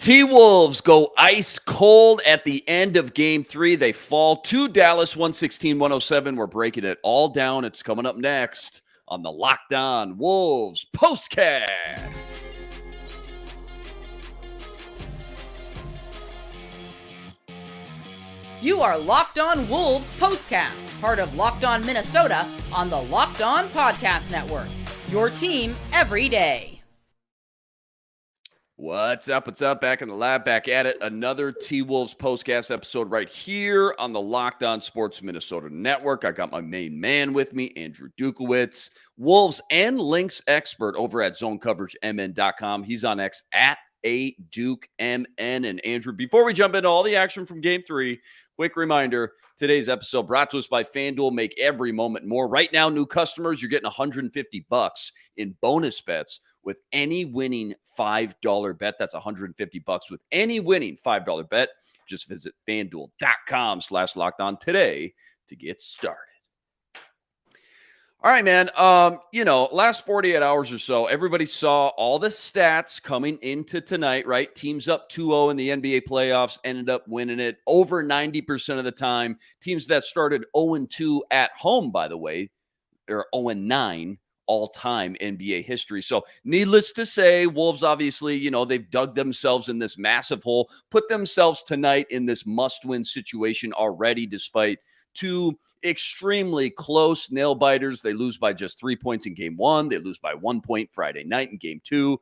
T-Wolves go ice cold at the end of Game 3. They fall to Dallas 116-107. We're breaking it all down. It's coming up next on the Locked On Wolves POSTCAST. You are Locked On Wolves POSTCAST, part of Locked On Minnesota on the Locked On Podcast Network. Your team every day. What's up? What's up? Back in the lab, back at it. Another T-Wolves POSTCAST episode right here on the Locked On Sports Minnesota Network. I got my main man with me, Andrew Dukowitz, Wolves and Lynx expert over at ZoneCoverageMN.com. He's on X at @ADukeMN. And Andrew, before we jump into all the action from Game 3, quick reminder, today's episode brought to us by FanDuel. Make every moment more. Right now, new customers, you're getting $150 in bonus bets with any winning $5 bet. That's $150 with any winning $5 bet. Just visit FanDuel.com/lockedon today to get started. All right, man. Last 48 hours or so, everybody saw all the stats coming into tonight, right? Teams up 2-0 in the NBA playoffs ended up winning it over 90% of the time. Teams that started 0-2 at home, by the way, or 0-9 all-time NBA history. So needless to say, Wolves obviously, they've dug themselves in this massive hole, put themselves tonight in this must-win situation already, despite two extremely close nail biters. They lose by just 3 points in Game 1. They lose by 1 point Friday night in Game 2.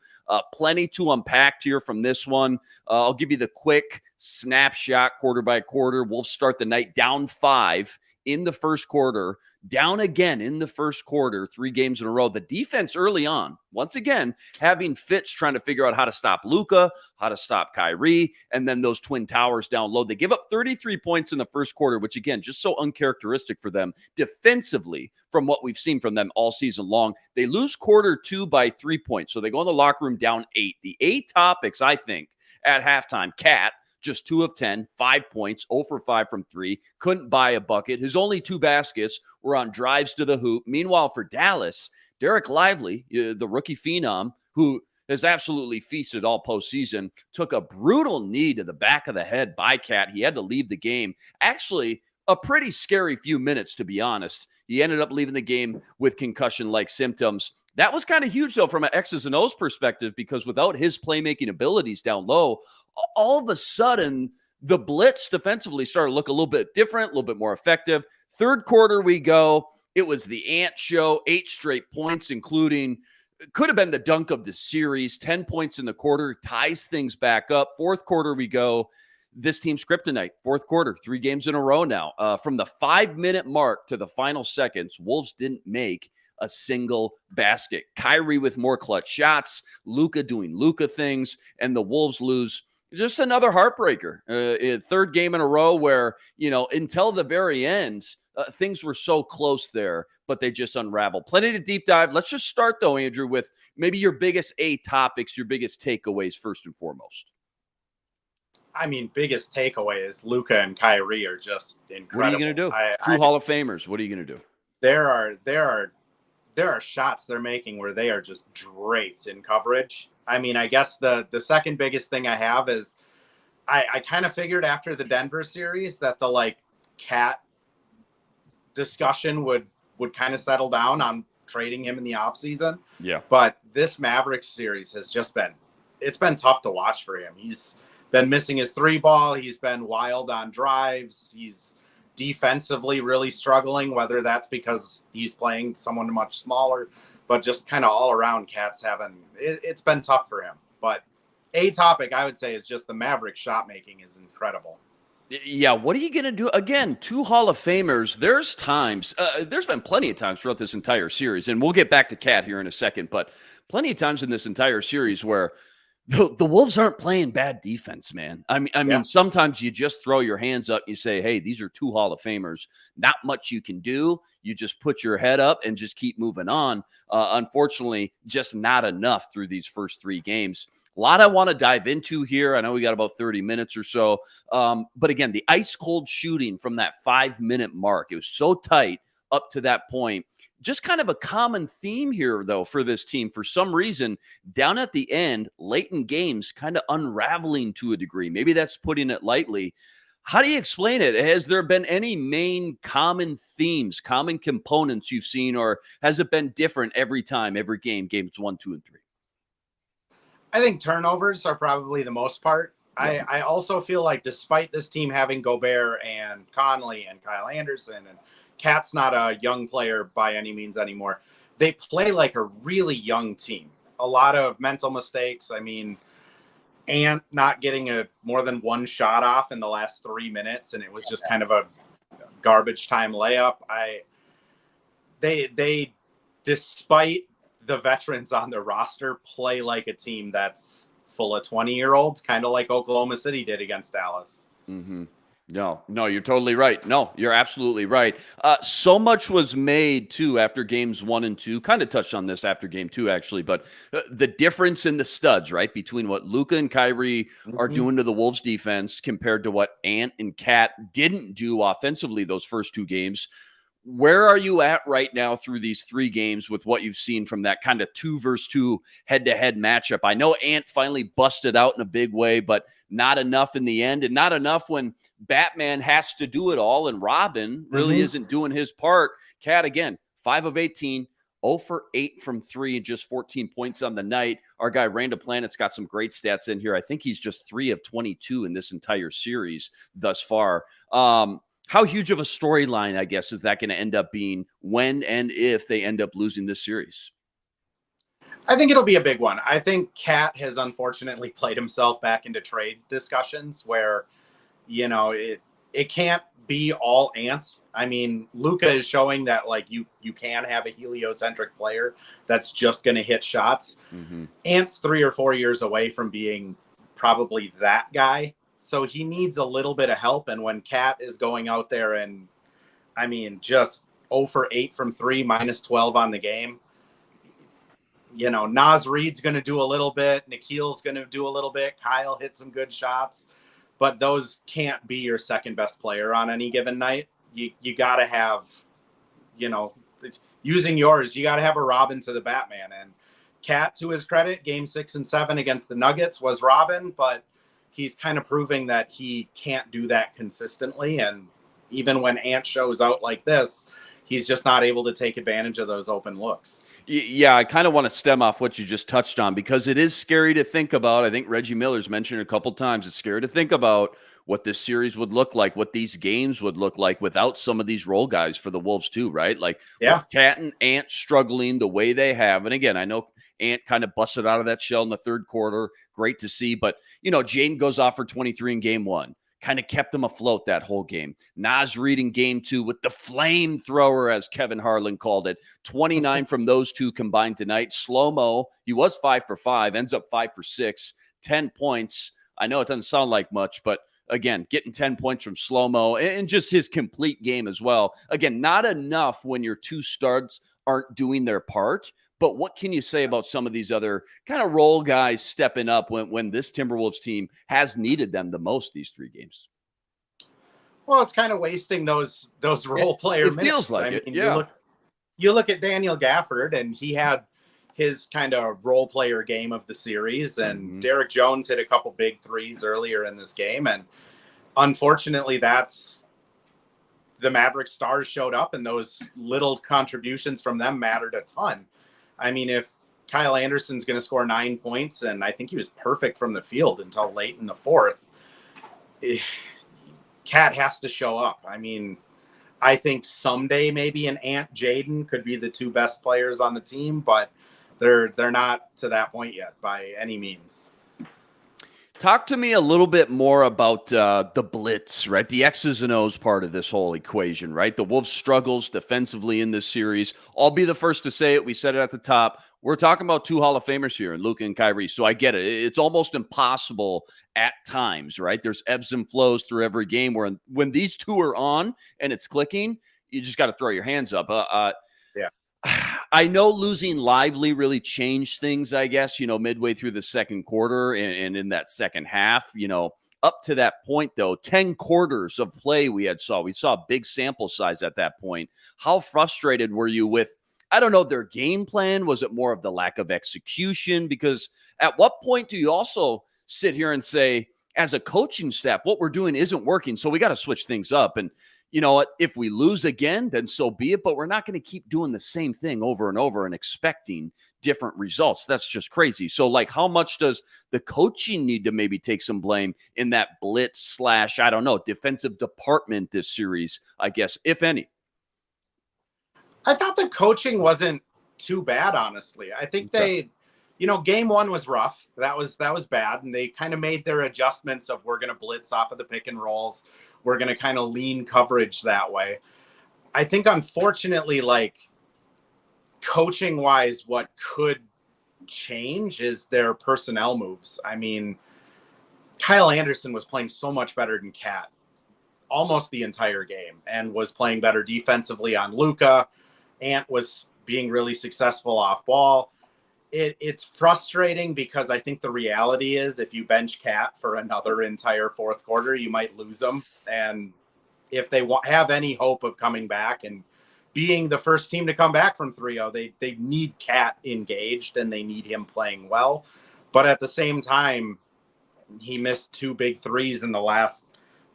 Plenty to unpack here from this one. I'll give you the quick snapshot quarter by quarter. Wolves start the night down 5 in the first quarter, down again in the first quarter, 3 games in a row. The defense early on, once again, having fits trying to figure out how to stop Luka, how to stop Kyrie, and then those twin towers down low. They give up 33 points in the first quarter, which again, just so uncharacteristic for them defensively from what we've seen from them all season long. They lose quarter 2 by 3 points. So they go in the locker room down 8. The 8 topics, I think, at halftime, Cat, just 2 of 10, 5 points, 0 for 5 from 3, couldn't buy a bucket. His only 2 baskets were on drives to the hoop. Meanwhile, for Dallas, Derek Lively, the rookie phenom, who has absolutely feasted all postseason, took a brutal knee to the back of the head by Cat. He had to leave the game. Actually, a pretty scary few minutes, to be honest. He ended up leaving the game with concussion-like symptoms. That was kind of huge, though, from an X's and O's perspective, because without his playmaking abilities down low, all of a sudden, the blitz defensively started to look a little bit different, a little bit more effective. Third quarter, we go. It was the Ant show, 8 straight points, including, could have been the dunk of the series, 10 points in the quarter, ties things back up. Fourth quarter, we go. This team's kryptonite. Fourth quarter, 3 games in a row now. From the 5-minute mark to the final seconds, Wolves didn't make a single basket. Kyrie with more clutch shots, Luka doing Luka things, and the Wolves lose. Just another heartbreaker. Third game in a row where, until the very end, things were so close there, but they just unraveled. Plenty to deep dive. Let's just start, though, Andrew, with maybe your biggest 8 topics, your biggest takeaways first and foremost. I mean, biggest takeaway is Luka and Kyrie are just incredible. What are you going to do? 2 Hall of Famers. What are you going to do? There are shots they're making where they are just draped in coverage. I mean, I guess the second biggest thing I have is I kind of figured after the Denver series that the Cat discussion would kind of settle down on trading him in the offseason. Yeah. But this Mavericks series has just it's been tough to watch for him. He's been missing his 3-ball. He's been wild on drives. He's defensively really struggling, whether that's because he's playing someone much smaller, but just kind of all around Cat's it's been tough for him. But a topic I would say is just the Mavericks shot making is incredible. Yeah, what are you going to do? Again, 2 Hall of Famers. There's times, there's been plenty of times throughout this entire series, and we'll get back to Cat here in a second, but plenty of times in this entire series where the Wolves aren't playing bad defense, man. I mean, sometimes you just throw your hands up. You say, hey, these are 2 Hall of Famers. Not much you can do. You just put your head up and just keep moving on. Unfortunately, just not enough through these first 3 games. A lot I want to dive into here. I know we got about 30 minutes or so. But again, the ice cold shooting from that 5-minute mark, it was so tight up to that point. just kind of a common theme here, though, for this team. For some reason, down at the end, late in games, kind of unraveling to a degree. Maybe that's putting it lightly. How do you explain it? Has there been any main common themes, common components you've seen, or has it been different every time, every game, games 1, 2, and 3? I think turnovers are probably the most part. Yeah. I also feel like despite this team having Gobert and Conley and Kyle Anderson, and Cat's not a young player by any means anymore, they play like a really young team. A lot of mental mistakes. I mean, Ant not getting more than one shot off in the last 3 minutes, and it was just kind of a garbage time layup. They despite the veterans on their roster, play like a team that's full of 20-year-olds, kind of like Oklahoma City did against Dallas. Mm-hmm. No, you're totally right. No, you're absolutely right. So much was made, too, after games 1 and 2. Kind of touched on this after game 2, actually. But the difference in the studs, right, between what Luka and Kyrie are doing to the Wolves defense compared to what Ant and Cat didn't do offensively those first 2 games. Where are you at right now through these 3 games with what you've seen from that kind of 2-versus-2 head-to-head matchup? I know Ant finally busted out in a big way, but not enough in the end, and not enough when Batman has to do it all and Robin really isn't doing his part. Cat, again, 5 of 18, 0 for 8 from 3, and just 14 points on the night. Our guy Randall Planet's got some great stats in here. I think he's just 3 of 22 in this entire series thus far. How huge of a storyline, I guess, is that going to end up being when and if they end up losing this series? I think it'll be a big one. I think Cat has unfortunately played himself back into trade discussions where, you know, it can't be all Ants. I mean, Luka is showing that, like, you can have a heliocentric player that's just going to hit shots. Ant's 3 or 4 years away from being probably that guy. So he needs a little bit of help. And when Cat is going out there and, I mean, just 0 for 8 from 3, minus 12 on the game, you know, Naz Reid's going to do a little bit. Nikhil's going to do a little bit. Kyle hit some good shots. But those can't be your second best player on any given night. You got to have, you know, using yours, you got to have a Robin to the Batman. And Cat, to his credit, game 6 and 7 against the Nuggets was Robin, but he's kind of proving that he can't do that consistently. And even when Ant shows out like this, he's just not able to take advantage of those open looks. Yeah, I kind of want to stem off what you just touched on because it is scary to think about. I think Reggie Miller's mentioned it a couple times. It's scary to think about what this series would look like, what these games would look like without some of these role guys for the Wolves too, right? Like, yeah, Cat and Ant struggling the way they have. And again, I know Ant kind of busted out of that shell in the third quarter. Great to see. But, you know, Jaden goes off for 23 in game 1. Kind of kept them afloat that whole game. Naz Reid in game 2 with the flamethrower, as Kevin Harlan called it. 29 from those 2 combined tonight. Slow-mo, he was 5 for 5, ends up 5 for 6, 10 points. I know it doesn't sound like much, but again, getting 10 points from Slow-mo and just his complete game as well. Again, not enough when your 2 studs aren't doing their part. But what can you say about some of these other kind of role guys stepping up when this Timberwolves team has needed them the most these 3 games? Well, it's kind of wasting those role player minutes. It feels like it, yeah. You look at Daniel Gafford, and he had his kind of role player game of the series, and Derek Jones hit a couple big threes earlier in this game, and unfortunately, that's the Mavericks stars showed up, and those little contributions from them mattered a ton. I mean, if Kyle Anderson's going to score 9 points, and I think he was perfect from the field until late in the fourth, Cat has to show up. I mean, I think someday maybe an Ant Jaden could be the 2 best players on the team, but they're not to that point yet by any means. Talk to me a little bit more about the blitz, right? The X's and O's part of this whole equation, right? The Wolves' struggles defensively in this series. I'll be the first to say it. We said it at the top. We're talking about 2 Hall of Famers here, Luka and Kyrie. So I get it. It's almost impossible at times, right? There's ebbs and flows through every game where when these 2 are on and it's clicking, you just got to throw your hands up. Yeah. I know losing Lively really changed things, I guess, you know, midway through the second quarter and in that second half, you know, up to that point, though, 10 quarters of play we saw a big sample size at that point. How frustrated were you with I don't know their game plan. Was it more of the lack of execution? Because at what point do you also sit here and say, as a coaching staff, what we're doing isn't working, so we got to switch things up? And you know what? If we lose again, then so be it. But we're not going to keep doing the same thing over and over and expecting different results. That's just crazy. So, like, how much does the coaching need to maybe take some blame in that blitz / I don't know, defensive department this series, I guess, if any? I thought the coaching wasn't too bad, honestly. I think game one was rough. That was bad. And they kind of made their adjustments of we're going to blitz off of the pick and rolls. We're going to kind of lean coverage that way. I think, unfortunately, like, coaching wise, what could change is their personnel moves. I mean, Kyle Anderson was playing so much better than Cat almost the entire game and was playing better defensively on Luka. Ant was being really successful off ball. It's frustrating because I think the reality is if you bench Cat for another entire fourth quarter, you might lose them. And if they have any hope of coming back and being the first team to come back from 3-0, they need Cat engaged and they need him playing well. But at the same time, he missed 2 big threes in the last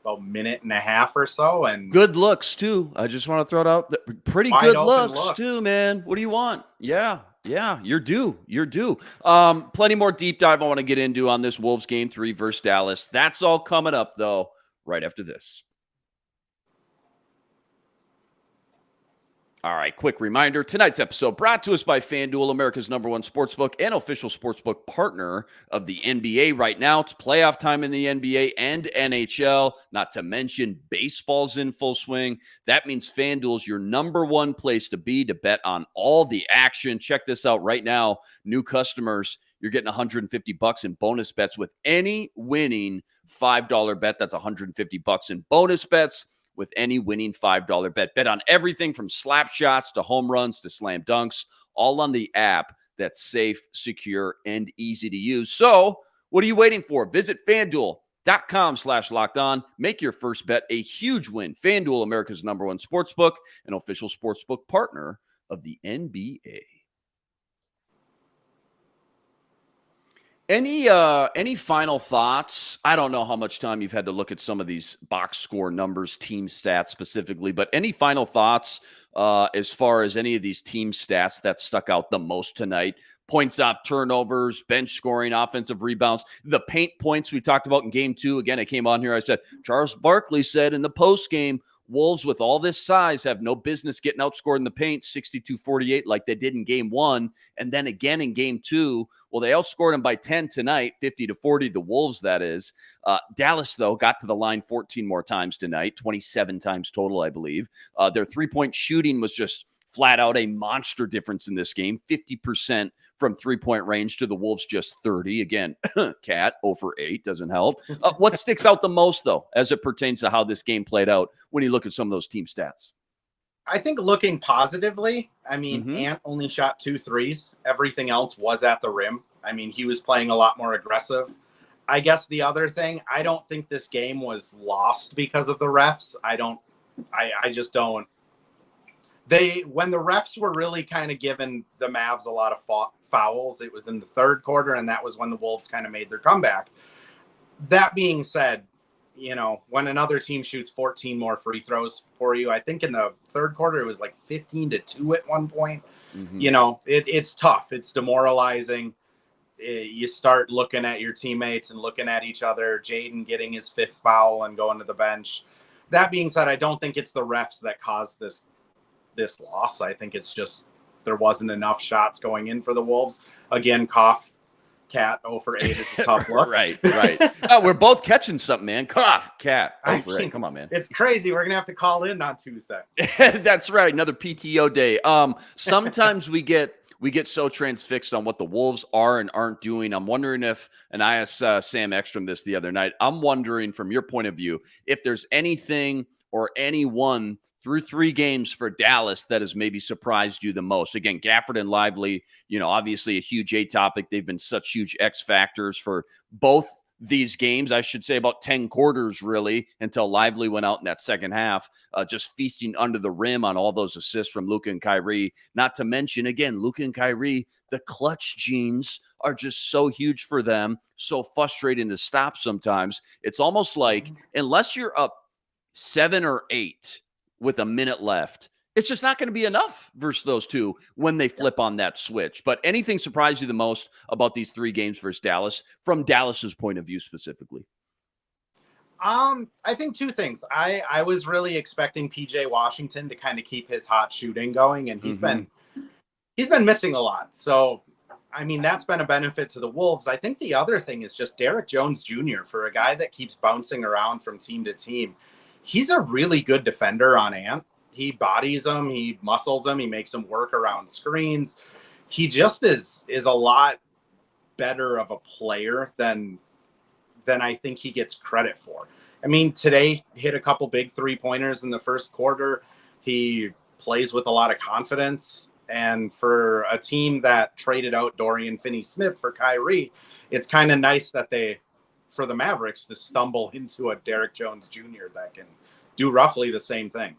about minute and a half or so. And good looks, too. I just want to throw it out. Pretty good looks, too, man. What do you want? Yeah, you're due. Plenty more deep dive I want to get into on this Wolves Game 3 versus Dallas. That's all coming up, though, right after this. All right, quick reminder. Tonight's episode brought to us by FanDuel, America's #1 sportsbook and official sportsbook partner of the NBA right now. It's playoff time in the NBA and NHL, not to mention baseball's in full swing. That means FanDuel's your #1 place to be to bet on all the action. Check this out right now. New customers, you're getting $150 in bonus bets with any winning $5 bet. That's $150 in bonus bets with any winning $5 bet. Bet on everything from slap shots to home runs to slam dunks, all on the app that's safe, secure, and easy to use. So what are you waiting for? Visit FanDuel.com/lockedon. Make your first bet a huge win. FanDuel, America's #1 sportsbook, an official sportsbook partner of the NBA. Any final thoughts? I don't know how much time you've had to look at some of these box score numbers, team stats specifically, but any final thoughts as far as any of these team stats that stuck out the most tonight? Points off turnovers, bench scoring, offensive rebounds, the paint points we talked about in game 2. Again, I came on here. I said, Charles Barkley said in the post game, Wolves with all this size have no business getting outscored in the paint 62-48 like they did in game 1. And then again in game 2, well, they outscored them by 10 tonight, 50-40, the Wolves, that is. Dallas, though, got to the line 14 more times tonight, 27 times total, I believe. Their three-point shooting was just flat out a monster difference in this game, 50% from three-point range to the Wolves just 30. Again, Cat 0 for 8 doesn't help. What sticks out the most, though, as it pertains to how this game played out when you look at some of those team stats? I think looking positively, I mean, Ant only shot 2 threes. Everything else was at the rim. I mean, he was playing a lot more aggressive. I guess the other thing, I don't think this game was lost because of the refs. I just don't. When the refs were really kind of giving the Mavs a lot of fouls, it was in the third quarter, and that was when the Wolves kind of made their comeback. That being said, you know, when another team shoots 14 more free throws for you, I think in the third quarter it was like 15-2 at one point. You know, it's tough. It's demoralizing. You start looking at your teammates and looking at each other. Jaden getting his 5th foul and going to the bench. That being said, I don't think it's the refs that caused this loss. I think it's just there wasn't enough shots going in for the Wolves. Again, cough, Cat 0 for 8 is a tough look. Right. Oh, we're both catching something, man. Cough, Cat 0 for 8. Come on, man. It's crazy. We're going to have to call in on Tuesday. That's right. Another PTO day. Sometimes we get so transfixed on what the Wolves are and aren't doing. I'm wondering if, and I asked Sam Ekstrom this the other night, I'm wondering from your point of view, if there's anything or anyone through 3 games for Dallas that has maybe surprised you the most. Again, Gafford and Lively, you know, obviously a huge A topic. They've been such huge X factors for both these games. I should say about 10 quarters, really, until Lively went out in that second half, just feasting under the rim on all those assists from Luka and Kyrie. Not to mention, again, Luka and Kyrie, the clutch genes are just so huge for them, so frustrating to stop sometimes. It's almost like, unless you're up 7 or 8 with a minute left, it's just not going to be enough versus those two when they flip on that switch. But anything surprised you the most about these 3 games versus Dallas, from Dallas's point of view specifically? I think 2 things. I was really expecting PJ Washington to kind of keep his hot shooting going, and he's been missing a lot. So, I mean, that's been a benefit to the Wolves. I think the other thing is just Derek Jones Jr., for a guy that keeps bouncing around from team to team. He's a really good defender on Ant. He bodies him, he muscles him, he makes him work around screens. He just is a lot better of a player than I think he gets credit for. I mean, today hit a couple big 3-pointers in the first quarter. He plays with a lot of confidence. And for a team that traded out Dorian Finney-Smith for Kyrie, it's kind of nice that for the Mavericks to stumble into a Derek Jones Jr. that can do roughly the same thing.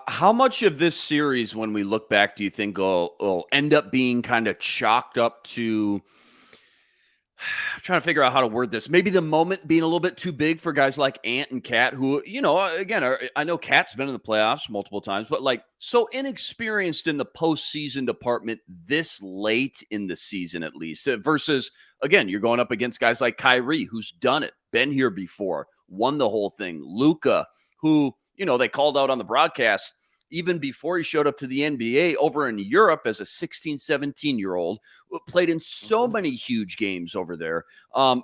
How much of this series, when we look back, do you think will end up being kind of chalked up to, I'm trying to figure out how to word this, maybe the moment being a little bit too big for guys like Ant and Cat, who, again, I know Cat's been in the playoffs multiple times, but like so inexperienced in the postseason department this late in the season, at least, versus, again, you're going up against guys like Kyrie, who's done it, been here before, won the whole thing. Luka, who, they called out on the broadcast even before he showed up to the NBA over in Europe as a 16, 17-year-old, played in so many huge games over there.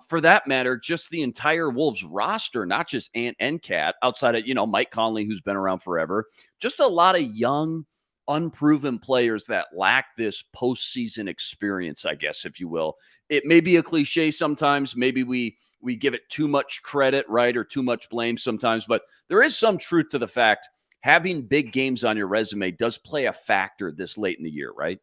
For that matter, just the entire Wolves roster, not just Ant and Cat, outside of, Mike Conley, who's been around forever, just a lot of young, unproven players that lack this postseason experience, I guess, if you will. It may be a cliche sometimes. Maybe we give it too much credit, right, or too much blame sometimes. But there is some truth to the fact having big games on your resume does play a factor this late in the year, right?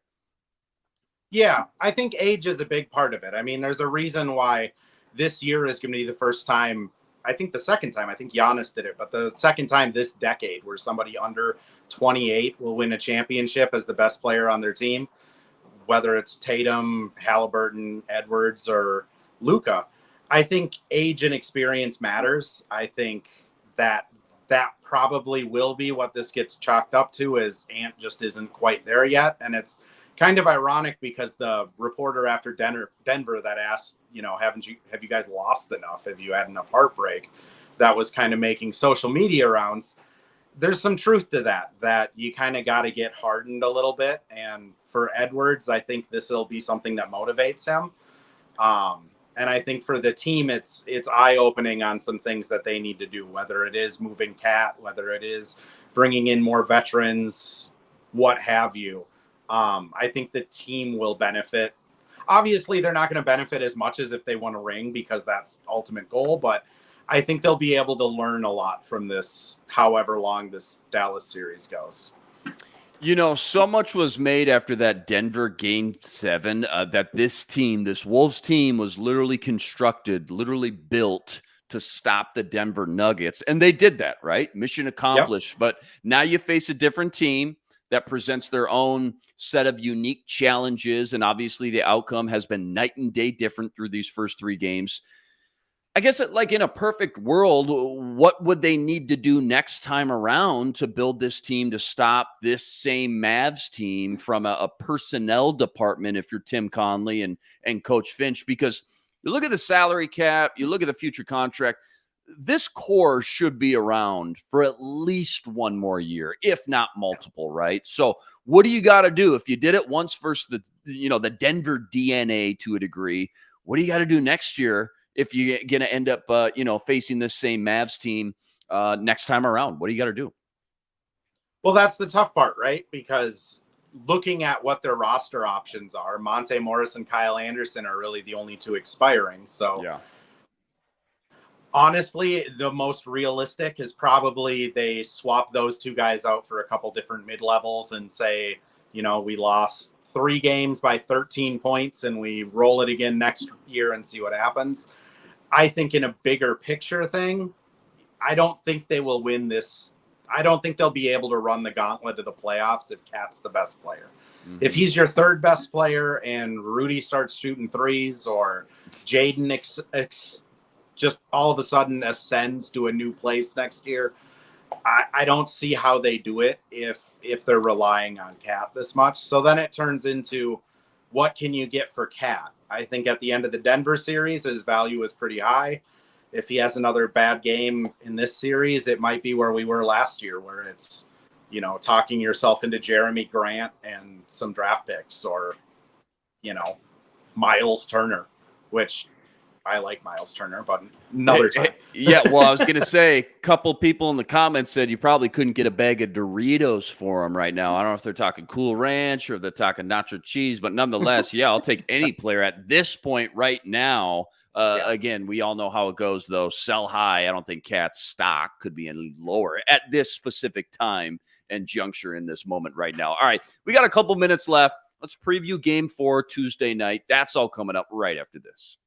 Yeah, I think age is a big part of it. I mean, there's a reason why this year is going to be the first time, I think the second time, I think Giannis did it, but the second time this decade where somebody under 28 will win a championship as the best player on their team, whether it's Tatum, Halliburton, Edwards, or Luka. I think age and experience matters. I think that probably will be what this gets chalked up to, is Ant just isn't quite there yet. And it's kind of ironic because the reporter after Denver that asked, have you guys lost enough? Have you had enough heartbreak? That was kind of making social media rounds. There's some truth to that you kind of got to get hardened a little bit. And for Edwards, I think this will be something that motivates him. And I think for the team, it's eye-opening on some things that they need to do, whether it is moving Cat, whether it is bringing in more veterans, what have you. I think the team will benefit. Obviously, they're not going to benefit as much as if they won a ring, because that's the ultimate goal. But I think they'll be able to learn a lot from this, however long this Dallas series goes. So much was made after that Denver Game 7 that this Wolves team was literally constructed, literally built to stop the Denver Nuggets. And they did that, right? Mission accomplished. Yep. But now you face a different team that presents their own set of unique challenges. And obviously the outcome has been night and day different through these first 3 games. I guess like in a perfect world, what would they need to do next time around to build this team to stop this same Mavs team from a personnel department, if you're Tim Conley and Coach Finch? Because you look at the salary cap, you look at the future contract, this core should be around for at least one more year, if not multiple, right? So what do you got to do? If you did it once versus the Denver DNA to a degree, what do you got to do next year if you're going to end up, facing this same Mavs team next time around? What do you got to do? Well, that's the tough part, right? Because looking at what their roster options are, Monte Morris and Kyle Anderson are really the only 2 expiring. So yeah. Honestly, the most realistic is probably they swap those 2 guys out for a couple different mid-levels and say, we lost 3 games by 13 points and we roll it again next year and see what happens. I think in a bigger picture thing, I don't think they will win this. I don't think they'll be able to run the gauntlet to the playoffs if Cat's the best player. Mm-hmm. If he's your third best player and Rudy starts shooting threes, or Jaden just all of a sudden ascends to a new place next year, I don't see how they do it if they're relying on Cat this much. So then it turns into, what can you get for Cat? I think at the end of the Denver series, his value is pretty high. If he has another bad game in this series, it might be where we were last year, where it's, you know, talking yourself into Jeremy Grant and some draft picks, or, you know, Miles Turner, which I like Miles Turner, but another time. Yeah, well, I was going to say, a couple people in the comments said you probably couldn't get a bag of Doritos for him right now. I don't know if they're talking Cool Ranch or if they're talking nacho cheese, but nonetheless, yeah, I'll take any player at this point right now. Again, we all know how it goes, though. Sell high. I don't think Cat's stock could be any lower at this specific time and juncture in this moment right now. All right, we got a couple minutes left. Let's preview Game 4 Tuesday night. That's all coming up right after this.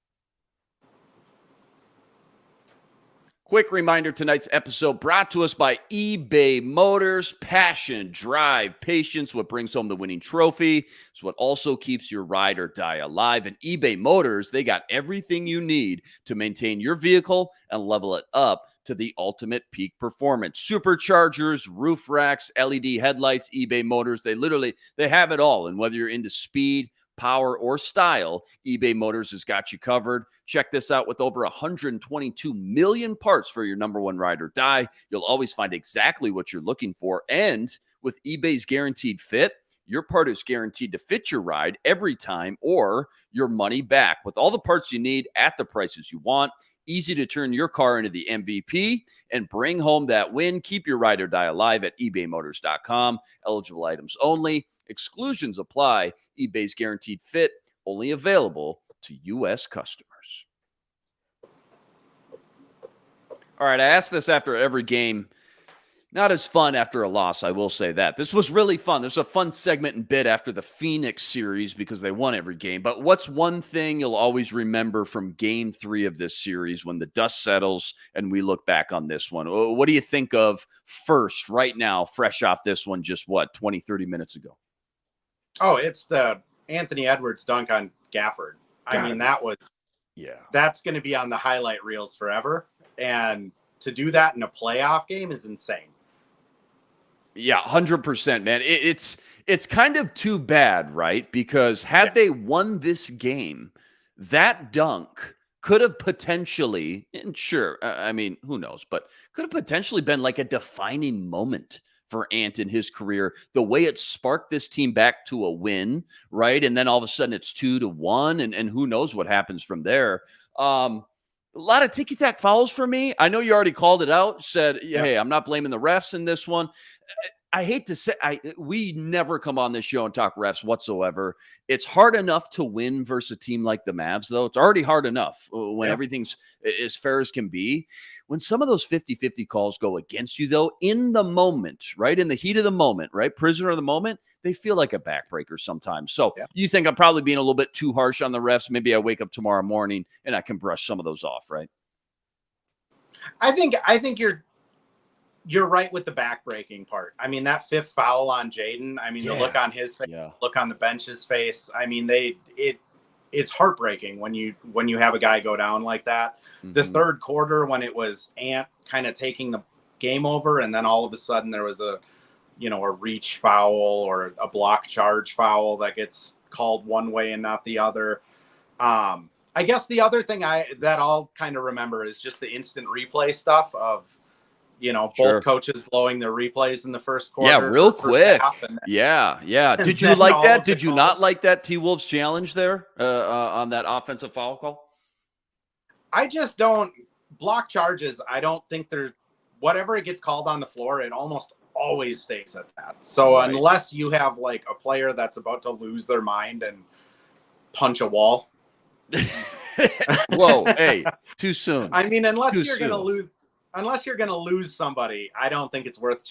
Quick reminder, tonight's episode brought to us by eBay Motors. Passion, drive, patience, what brings home the winning trophy. It's what also keeps your ride or die alive. And eBay Motors, they got everything you need to maintain your vehicle and level it up to the ultimate peak performance. Superchargers, roof racks, LED headlights, eBay Motors, they have it all. And whether you're into speed, power, or style, eBay Motors has got you covered. Check this out. With over 122 million parts for your number one ride or die, you'll always find exactly what you're looking for. And with eBay's guaranteed fit, your part is guaranteed to fit your ride every time, or your money back. With all the parts you need at the prices you want, easy to turn your car into the MVP and bring home that win. Keep your ride or die alive at ebaymotors.com. Eligible items only. Exclusions apply. eBay's guaranteed fit, only available to U.S. customers. All right, I ask this after every game. Not as fun after a loss, I will say that. This was really fun. There's a fun segment and bit after the Phoenix series because they won every game. But what's one thing you'll always remember from Game 3 of this series when the dust settles and we look back on this one? What do you think of first right now, fresh off this one, just 20, 30 minutes ago? Oh, it's the Anthony Edwards dunk on Gafford. I mean, that's going to be on the highlight reels forever. And to do that in a playoff game is insane. Yeah, 100%, man. It's kind of too bad, right? Because had they won this game, that dunk could have potentially, and sure, I mean, who knows, but could have potentially been like a defining moment for Ant in his career, the way it sparked this team back to a win, right? And then all of a sudden it's 2-1, and who knows what happens from there. A lot of ticky-tack fouls for me. I know you already called it out, said, hey, I'm not blaming the refs in this one. I hate to say, we never come on this show and talk refs whatsoever. It's hard enough to win versus a team like the Mavs, though. It's already hard enough when everything's as fair as can be. When some of those 50-50 calls go against you, though, in the moment, right, in the heat of the moment, right, prisoner of the moment, they feel like a backbreaker sometimes. So you think I'm probably being a little bit too harsh on the refs. Maybe I wake up tomorrow morning and I can brush some of those off, right? I think you're right with the backbreaking part. I mean, that fifth foul on Jaden, I mean, the look on his face, look on the bench's face. I mean, it's heartbreaking when you have a guy go down like that. Mm-hmm. The third quarter, when it was Ant kind of taking the game over, and then all of a sudden there was a reach foul or a block charge foul that gets called one way and not the other. I guess the other thing that I'll kind of remember is just the instant replay stuff of, both coaches blowing their replays in the first quarter. Yeah, real quick. Yeah. Did you like that? Did you not like that T-Wolves challenge there on that offensive foul call? I just don't. Block charges, I don't think whatever it gets called on the floor, it almost always stays at that. So unless you have like a player that's about to lose their mind and punch a wall. Whoa, hey, too soon. I mean, unless you're going to lose somebody, I don't think it's worth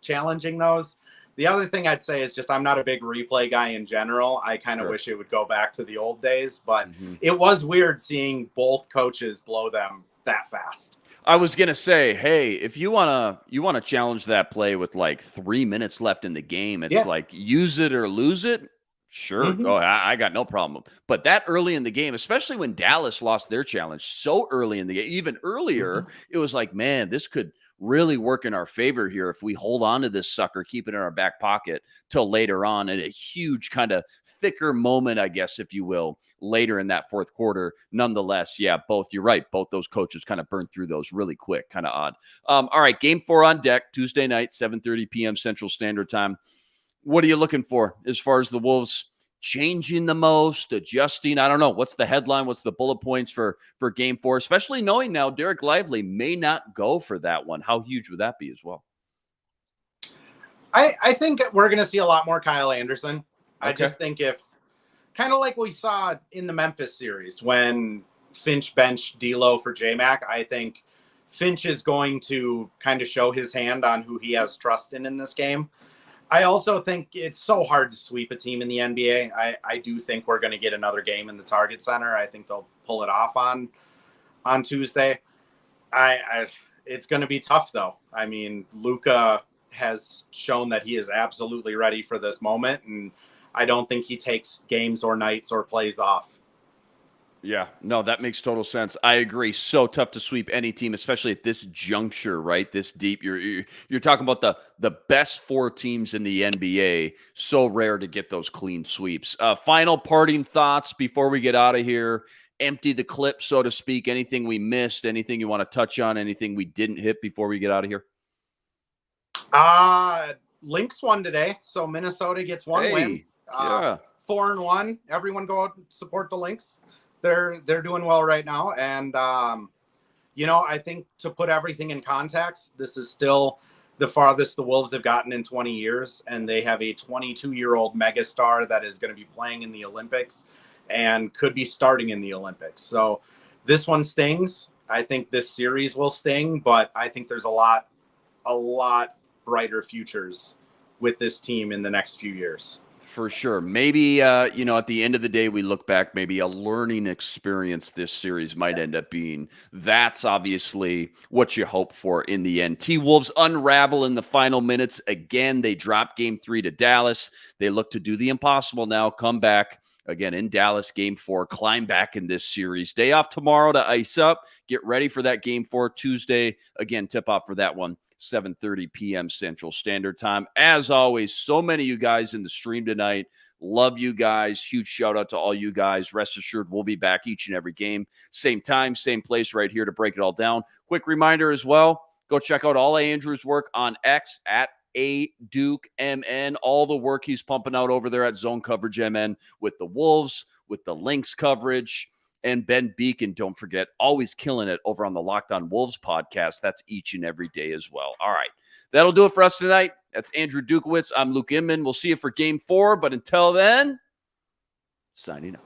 challenging those. The other thing I'd say is just I'm not a big replay guy in general. I kind of Sure. wish it would go back to the old days, but Mhm. it was weird seeing both coaches blow them that fast. I was gonna say, hey, if you wanna challenge that play with like 3 minutes left in the game, it's Yeah. like use it or lose it. Sure, Mhm. go. I got no problem. But that early in the game, especially when Dallas lost their challenge so early in the game, even earlier, Mhm. it was like, man, this could really work in our favor here if we hold on to this sucker, keep it in our back pocket till later on, and a huge kind of thicker moment, I guess, if you will, later in that fourth quarter. Nonetheless, yeah, you're right. Both those coaches kind of burned through those really quick, kind of odd. All right, game 4 on deck, Tuesday night, 7:30 p.m. Central Standard Time. What are you looking for as far as the Wolves changing the most, adjusting? I don't know. What's the headline? What's the bullet points for game 4, especially knowing now Derek Lively may not go for that one? How huge would that be as well? I think we're going to see a lot more Kyle Anderson. I Okay. just think if kind of like we saw in the Memphis series when Finch benched D'Lo for J-Mac, I think Finch is going to kind of show his hand on who he has trust in this game. I also think it's so hard to sweep a team in the NBA. I do think we're going to get another game in the Target Center. I think they'll pull it off on Tuesday. It's going to be tough though. I mean, Luka has shown that he is absolutely ready for this moment, and I don't think he takes games or nights or plays off. Yeah, no, that makes total sense. I agree. So tough to sweep any team, especially at this juncture, right? This deep. You're talking about the best 4 teams in the NBA. So rare to get those clean sweeps. Final parting thoughts before we get out of here. Empty the clip, so to speak. Anything we missed? Anything you want to touch on? Anything we didn't hit before we get out of here? Lynx won today, so Minnesota gets one win. Yeah. 4-1. Everyone go out and support the Lynx. They're doing well right now, and I think to put everything in context, this is still the farthest the Wolves have gotten in 20 years, and they have a 22-year-old megastar that is going to be playing in the Olympics and could be starting in the Olympics. So this one stings. I think this series will sting, but I think there's a lot brighter futures with this team in the next few years. For sure. Maybe, at the end of the day, we look back, maybe a learning experience this series might end up being. That's obviously what you hope for in the end. T-Wolves unravel in the final minutes. Again, they drop game 3 to Dallas. They look to do the impossible now, come back. Again, in Dallas, game 4, climb back in this series. Day off tomorrow to ice up. Get ready for that game 4 Tuesday. Again, tip off for that one. 7:30 p.m. Central Standard Time. As always, so many of you guys in the stream tonight. Love you guys. Huge shout out to all you guys. Rest assured, we'll be back each and every game. Same time, same place right here to break it all down. Quick reminder as well, go check out all of Andrew's work on X at @ADukeMN. All the work he's pumping out over there at Zone Coverage MN with the Wolves, with the Lynx coverage. And Ben Beacon, don't forget, always killing it over on the Locked On Wolves podcast. That's each and every day as well. All right. That'll do it for us tonight. That's Andrew Dukowitz. I'm Luke Inman. We'll see you for game 4. But until then, signing out.